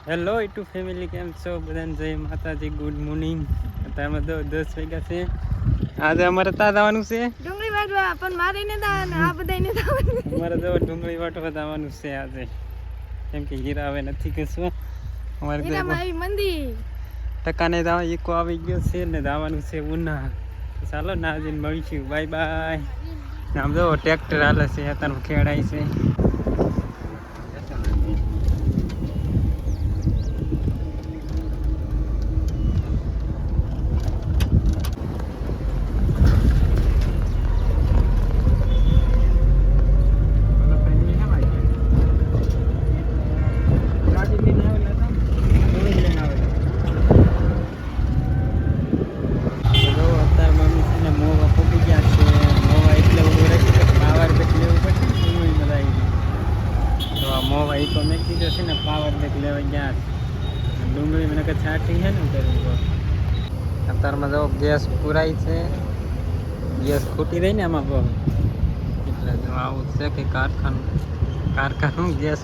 Hello YouTube family, કેમ છો? બધાને જય માતાજી, ગુડ મોર્નિંગ. અત્યારમાં તો 10 વાગ્યા છે. આજે અમારે ત્યાં જવાનું છે ડુંગળી વાટવા, પણ મારે ને દાવાનું આ બધાને દાવાનું. અમારે તો ડુંગળી વાટવા જવાનું છે આજે, કેમ કે હીરા હવે નથી કશું. અમારે હીરામાં આવી મંદી ટકાને દાવા ઈકો આવી ગયો છે ને દાવાનું છે ઉના. ચાલો ના જઈને મળીશું, બાય બાય. આમ જો ટ્રેક્ટર હાલે છે, અત્યારમાં ખેડાય છે. મોવા તો મેં કીધું છે ને પાવર બેક લેવા ગયા ડુંગળી મને કંઈ છાંટી છે ને કરવું. અત્યારમાં જો ગેસ પુરાય છે, ગેસ ખૂટી રહી ને આમાં બહુ, એટલે જો આવું છે કે કારખાનું ગેસ.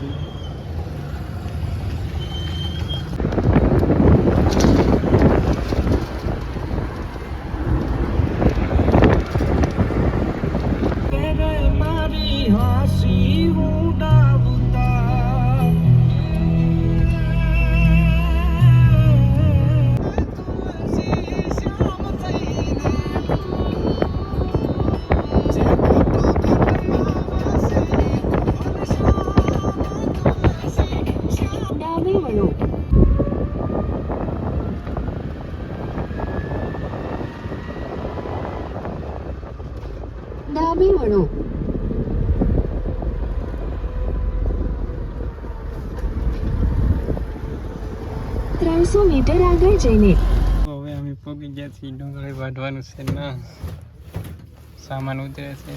ડાબી વળો. 300 મીટર આગળ જઈને હવે અમે પહોંચી ગયા છીએ. ડુંગળી વાઢવાનું છે ના, સામાન ઉતરે છે.